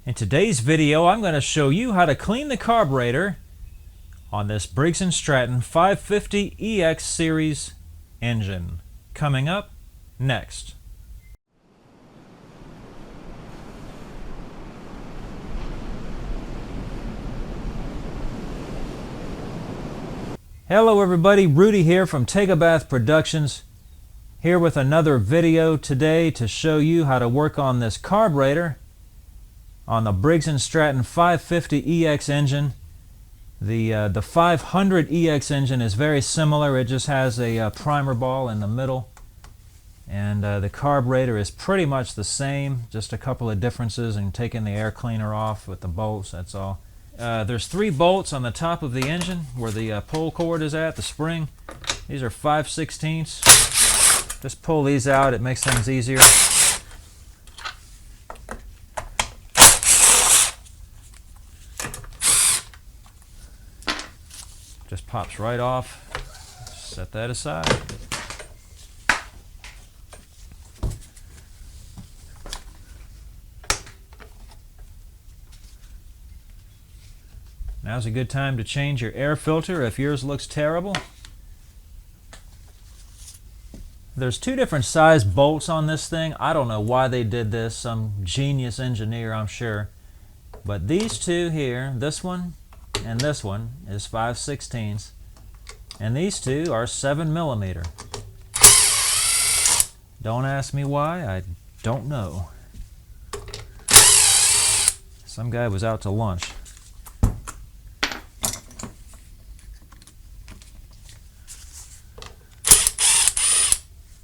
In today's video, I'm going to show you how to clean the carburetor on this Briggs and Stratton 550EX series engine. Coming up next. Hello everybody, Rudy here from Take a Bath Productions, here with another video today to show you how to work on this carburetor on the Briggs and Stratton 550EX engine. The 500EX engine is very similar. It just has a primer ball in the middle, and the carburetor is pretty much the same, just a couple of differences in taking the air cleaner off with the bolts, that's all. There's 3 bolts on the top of the engine where the pull cord is at, the spring. These are 5/16. Just pull these out, it makes things easier. Just pops right off. Set that aside. Now's a good time to change your air filter if yours looks terrible. There's 2 different size bolts on this thing. I don't know why they did this. Some genius engineer, I'm sure. But these 2 here, this one and this one, is 5/16, and these 2 are 7mm. Don't ask me why, I don't know. Some guy was out to lunch.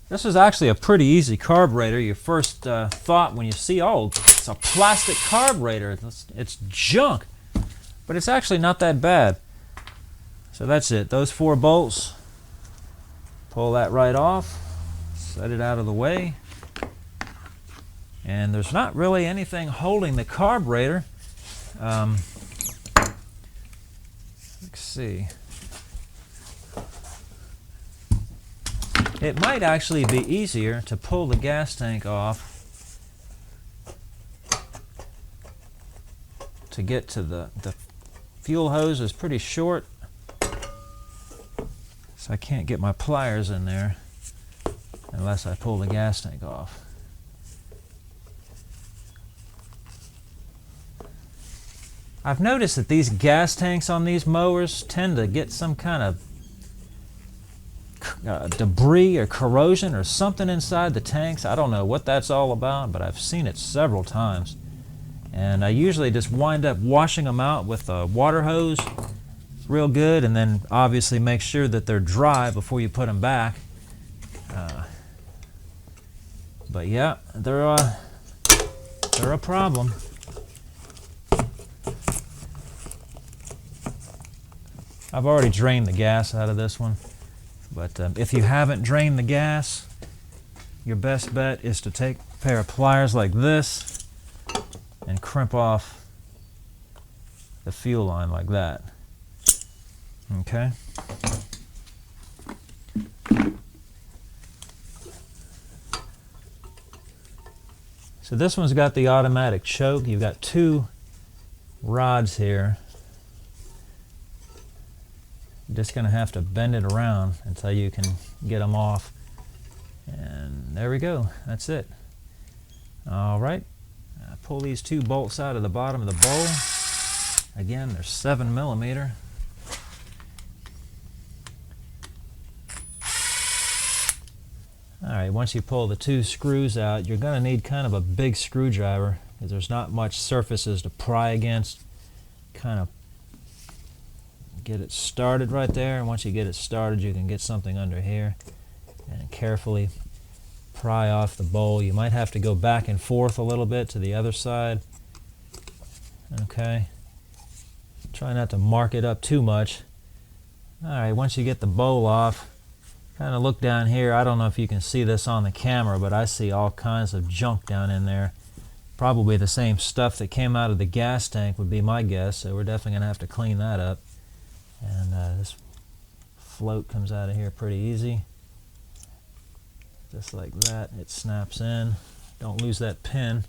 This is actually a pretty easy carburetor. Your first thought when you see, oh, it's a plastic carburetor, it's junk. But it's actually not that bad. So that's it. Those 4 bolts, pull that right off, set it out of the way. And there's not really anything holding the carburetor. Let's see. It might actually be easier to pull the gas tank off to get to the fuel hose is pretty short, so I can't get my pliers in there unless I pull the gas tank off. I've noticed that these gas tanks on these mowers tend to get some kind of debris or corrosion or something inside the tanks. I don't know what that's all about, but I've seen it several times. And I usually just wind up washing them out with a water hose real good, and then obviously make sure that they're dry before you put them back. But yeah, they're a problem. I've already drained the gas out of this one, but if you haven't drained the gas, your best bet is to take a pair of pliers like this and crimp off the fuel line like that. Okay? So this one's got the automatic choke. You've got 2 rods here. You're just going to have to bend it around until you can get them off. And there we go. That's it. All right. Pull these 2 bolts out of the bottom of the bowl. Again, they're 7mm. Alright, once you pull the 2 screws out, you're going to need kind of a big screwdriver because there's not much surfaces to pry against. Kind of get it started right there, and once you get it started, you can get something under here and carefully pry off the bowl. You might have to go back and forth a little bit to the other side. Okay. Try not to mark it up too much. Alright, once you get the bowl off, kind of look down here. I don't know if you can see this on the camera, but I see all kinds of junk down in there. Probably the same stuff that came out of the gas tank would be my guess, so we're definitely going to have to clean that up. And this float comes out of here pretty easy. Just like that, it snaps in. Don't lose that pin.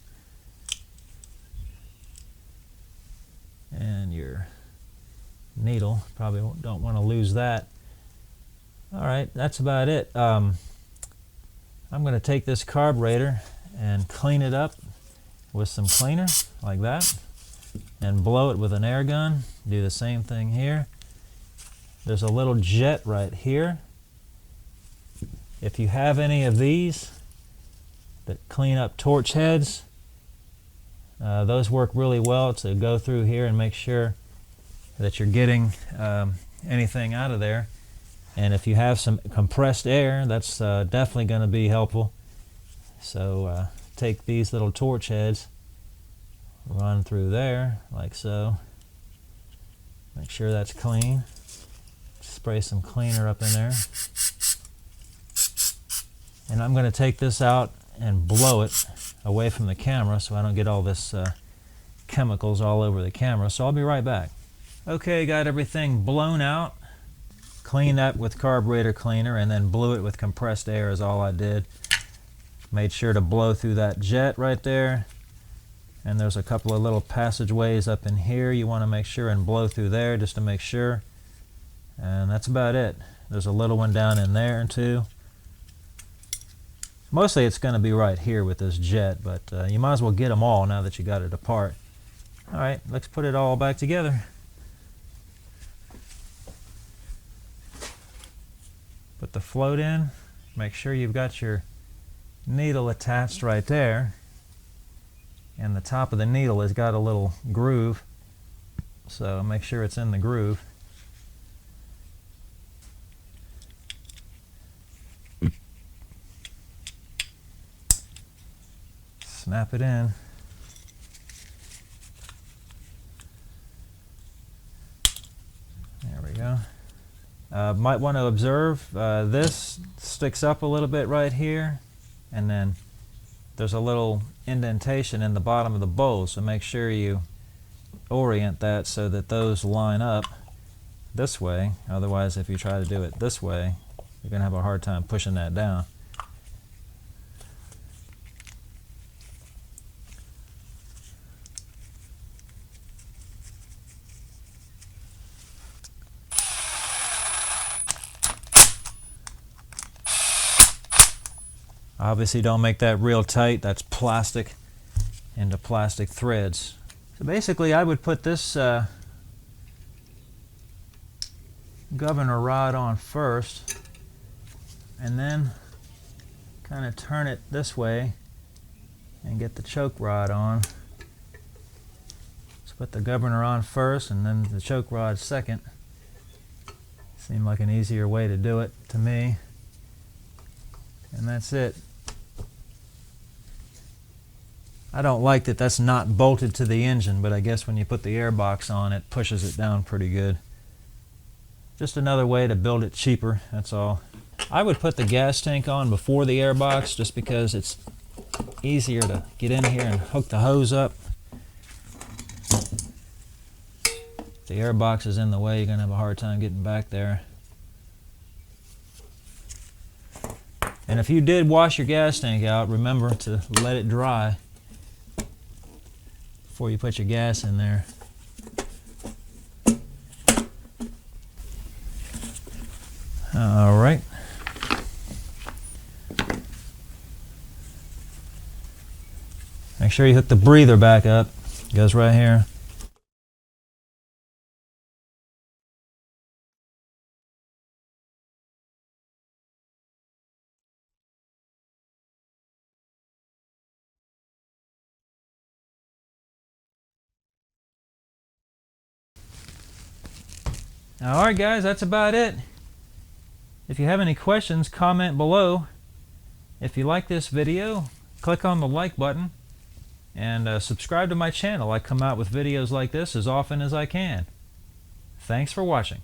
needle. Probably don't want to lose that. Alright, that's about it. I'm going to take this carburetor and clean it up with some cleaner, like that, and blow it with an air gun. Do the same thing here. There's a little jet right here. If you have any of these that clean up torch heads, those work really well to go through here and make sure that you're getting anything out of there. And if you have some compressed air, that's definitely going to be helpful. So take these little torch heads, run through there like so. Make sure that's clean. Spray some cleaner up in there. And I'm going to take this out and blow it away from the camera so I don't get all this chemicals all over the camera. So I'll be right back. Okay, got everything blown out. Cleaned that with carburetor cleaner and then blew it with compressed air is all I did. Made sure to blow through that jet right there. And there's a couple of little passageways up in here you want to make sure and blow through there just to make sure. And that's about it. There's a little one down in there too. Mostly it's going to be right here with this jet, but you might as well get them all now that you got it apart. Alright, let's put it all back together. Put the float in. Make sure you've got your needle attached right there. And the top of the needle has got a little groove. So make sure it's in the groove. Snap it in. There we go. Might want to observe this sticks up a little bit right here, and then there's a little indentation in the bottom of the bowl, so make sure you orient that so that those line up this way. Otherwise, if you try to do it this way, you're going to have a hard time pushing that down. Obviously don't make that real tight, that's plastic into plastic threads. So basically I would put this governor rod on first and then kind of turn it this way and get the choke rod on. Let's put the governor on first and then the choke rod second. Seemed like an easier way to do it to me. And that's it. I don't like that that's not bolted to the engine, but I guess when you put the air box on, it pushes it down pretty good. Just another way to build it cheaper, that's all. I would put the gas tank on before the air box just because it's easier to get in here and hook the hose up. If the air box is in the way, you're going to have a hard time getting back there. And if you did wash your gas tank out, remember to let it dry before you put your gas in there. All right. Make sure you hook the breather back up. It goes right here. Alright guys, that's about it. If you have any questions, comment below. If you like this video, click on the like button and subscribe to my channel. I come out with videos like this as often as I can. Thanks for watching.